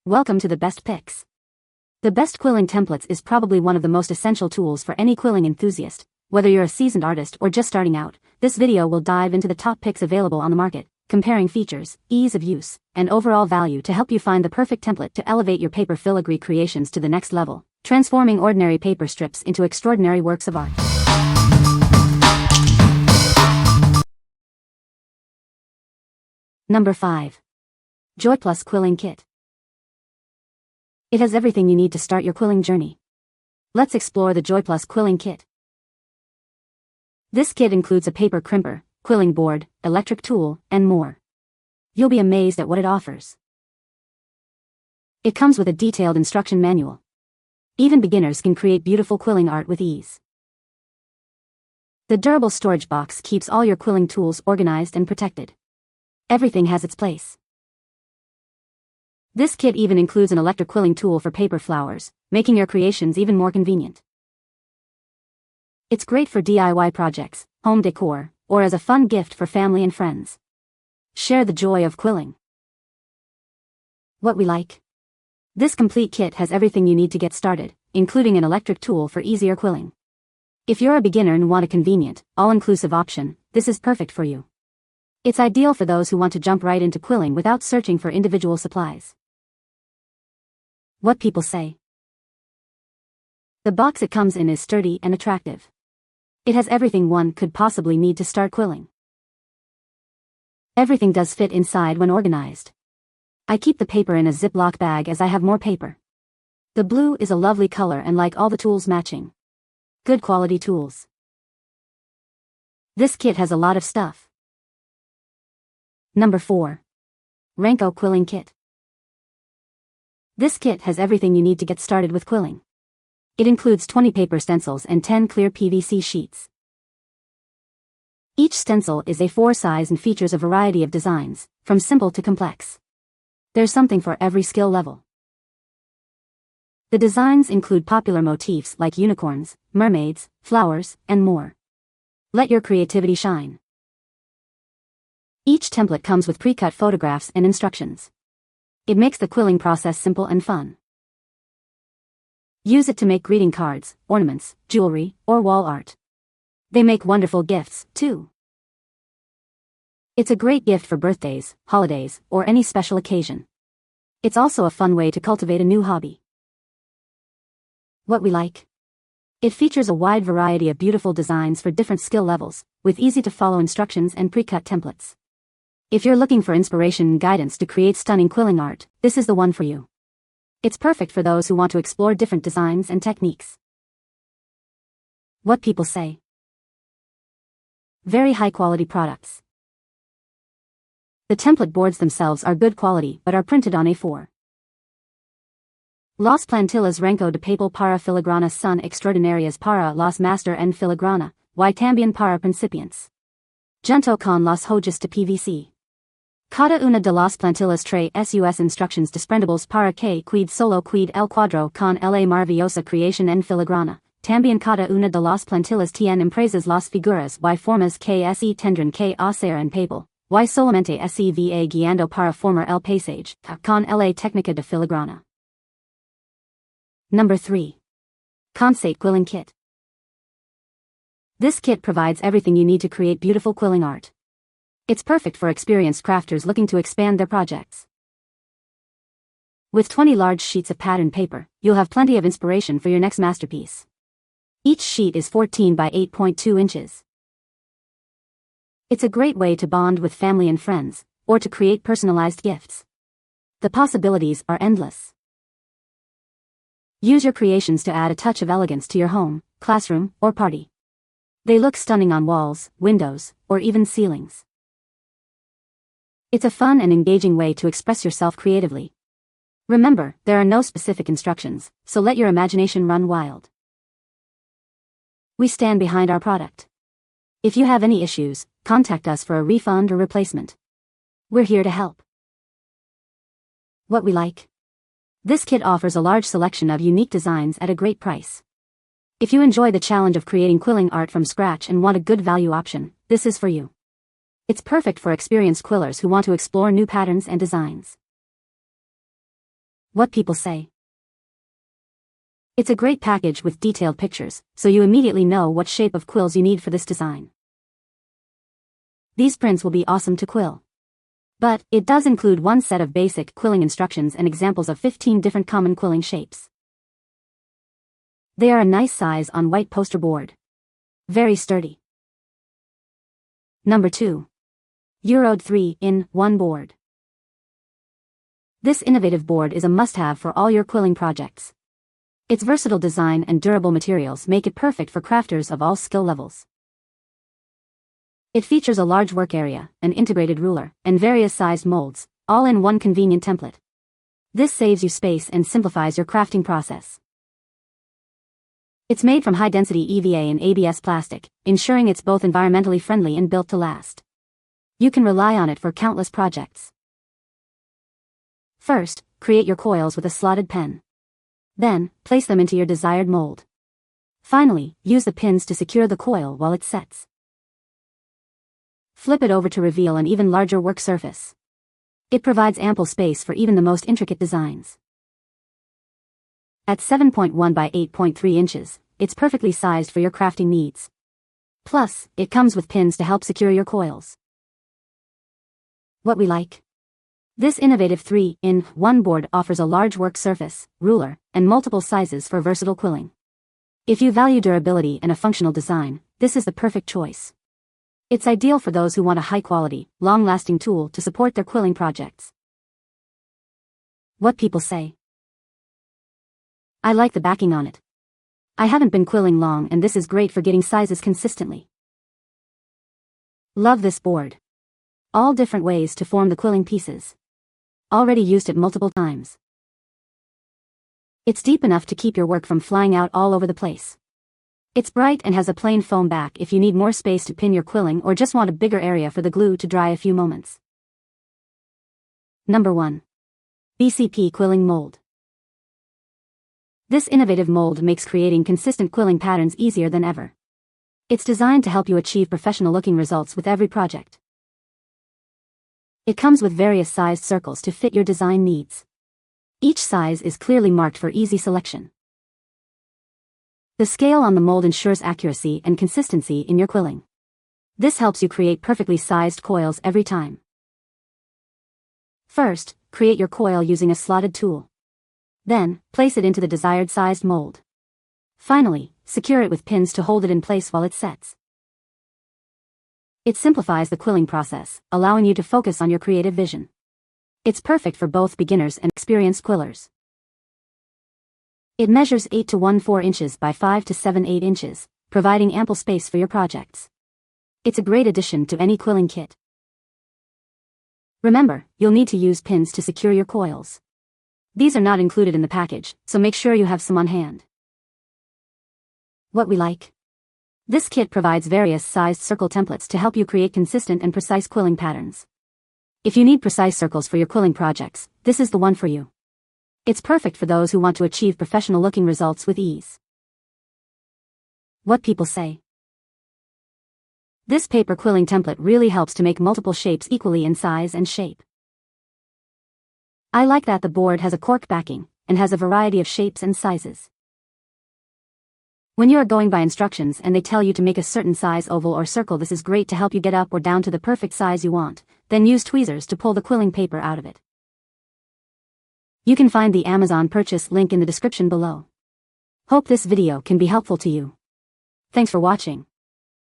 Welcome to the best picks. The best quilling templates is probably one of the most essential tools for any quilling enthusiast. Whether you're a seasoned artist or just starting out, this video will dive into the top picks available on the market, comparing features, ease of use, and overall value to help you find the perfect template to elevate your paper filigree creations to the next level, transforming ordinary paper strips into extraordinary works of art. Number 5. JoyPlus Quilling Kit. It has everything you need to start your quilling journey. Let's explore the JoyPlus Quilling Kit. This kit includes a paper crimper, quilling board, electric tool, and more. You'll be amazed at what it offers. It comes with a detailed instruction manual. Even beginners can create beautiful quilling art with ease. The durable storage box keeps all your quilling tools organized and protected. Everything has its place. This kit even includes an electric quilling tool for paper flowers, making your creations even more convenient. It's great for DIY projects, home decor, or as a fun gift for family and friends. Share the joy of quilling. What we like. This complete kit has everything you need to get started, including an electric tool for easier quilling. If you're a beginner and want a convenient, all-inclusive option, this is perfect for you. It's ideal for those who want to jump right into quilling without searching for individual supplies. What people say. The box it comes in is sturdy and attractive. It has everything one could possibly need to start quilling. Everything does fit inside when organized. I keep the paper in a Ziploc bag as I have more paper. The blue is a lovely color and like all the tools matching. Good quality tools. This kit has a lot of stuff. Number 4. Rancco Quilling Kit. This kit has everything you need to get started with quilling. It includes 20 paper stencils and 10 clear PVC sheets. Each stencil is A4 size and features a variety of designs, from simple to complex. There's something for every skill level. The designs include popular motifs like unicorns, mermaids, flowers, and more. Let your creativity shine. Each template comes with pre-cut photographs and instructions. It makes the quilling process simple and fun. Use it to make greeting cards, ornaments, jewelry, or wall art. They make wonderful gifts, too. It's a great gift for birthdays, holidays, or any special occasion. It's also a fun way to cultivate a new hobby. What we like. It features a wide variety of beautiful designs for different skill levels, with easy-to-follow instructions and pre-cut templates. If you're looking for inspiration and guidance to create stunning quilling art, this is the one for you. It's perfect for those who want to explore different designs and techniques. What people say. Very high-quality products. The template boards themselves are good quality but are printed on A4. Las plantillas Rancco de papel para filigrana son extraordinarias para los master en filigrana, y también para principiantes. Junto con las hojas de PVC. Cada una de las plantillas trae sus instructions desprendibles para que quede solo quede el cuadro con la maravillosa creación en filigrana. También cada una de las plantillas tiene impresas las figuras y formas que se tendrán que hacer en papel, y solamente se va guiando para formar el paisaje, con la técnica de filigrana. Number 3. Konsait Quilling Kit. This kit provides everything you need to create beautiful quilling art. It's perfect for experienced crafters looking to expand their projects. With 20 large sheets of patterned paper, you'll have plenty of inspiration for your next masterpiece. Each sheet is 14 by 8.2 inches. It's a great way to bond with family and friends, or to create personalized gifts. The possibilities are endless. Use your creations to add a touch of elegance to your home, classroom, or party. They look stunning on walls, windows, or even ceilings. It's a fun and engaging way to express yourself creatively. Remember, there are no specific instructions, so let your imagination run wild. We stand behind our product. If you have any issues, contact us for a refund or replacement. We're here to help. What we like. This kit offers a large selection of unique designs at a great price. If you enjoy the challenge of creating quilling art from scratch and want a good value option, this is for you. It's perfect for experienced quillers who want to explore new patterns and designs. What people say. It's a great package with detailed pictures, so you immediately know what shape of quills you need for this design. These prints will be awesome to quill. But it does include one set of basic quilling instructions and examples of 15 different common quilling shapes. They are a nice size on white poster board. Very sturdy. Number 2. YURROAD 3-in-1 board. This innovative board is a must-have for all your quilling projects. Its versatile design and durable materials make it perfect for crafters of all skill levels. It features a large work area, an integrated ruler, and various sized molds, all in one convenient template. This saves you space and simplifies your crafting process. It's made from high-density EVA and ABS plastic, ensuring it's both environmentally friendly and built to last. You can rely on it for countless projects. First, create your coils with a slotted pen. Then, place them into your desired mold. Finally, use the pins to secure the coil while it sets. Flip it over to reveal an even larger work surface. It provides ample space for even the most intricate designs. At 7.1 by 8.3 inches, it's perfectly sized for your crafting needs. Plus, it comes with pins to help secure your coils. What we like. This innovative 3-in-1 board offers a large work surface, ruler, and multiple sizes for versatile quilling. If you value durability and a functional design, this is the perfect choice. It's ideal for those who want a high-quality, long-lasting tool to support their quilling projects. What people say. I like the backing on it. I haven't been quilling long and this is great for getting sizes consistently. Love this board. All different ways to form the quilling pieces. Already used it multiple times. It's deep enough to keep your work from flying out all over the place. It's bright and has a plain foam back if you need more space to pin your quilling or just want a bigger area for the glue to dry a few moments. Number 1. BCP Quilling Mold. This innovative mold makes creating consistent quilling patterns easier than ever. It's designed to help you achieve professional-looking results with every project. It comes with various sized circles to fit your design needs. Each size is clearly marked for easy selection. The scale on the mold ensures accuracy and consistency in your quilling. This helps you create perfectly sized coils every time. First, create your coil using a slotted tool. Then, place it into the desired sized mold. Finally, secure it with pins to hold it in place while it sets. It simplifies the quilling process, allowing you to focus on your creative vision. It's perfect for both beginners and experienced quillers. It measures 8 to 1/4 inches by 5 to 7/8 inches, providing ample space for your projects. It's a great addition to any quilling kit. Remember, you'll need to use pins to secure your coils. These are not included in the package, so make sure you have some on hand. What we like. This kit provides various sized circle templates to help you create consistent and precise quilling patterns. If you need precise circles for your quilling projects, this is the one for you. It's perfect for those who want to achieve professional-looking results with ease. What people say. This paper quilling template really helps to make multiple shapes equally in size and shape. I like that the board has a cork backing, and has a variety of shapes and sizes. When you are going by instructions and they tell you to make a certain size oval or circle, this is great to help you get up or down to the perfect size you want, then use tweezers to pull the quilling paper out of it. You can find the Amazon purchase link in the description below. Hope this video can be helpful to you. Thanks for watching.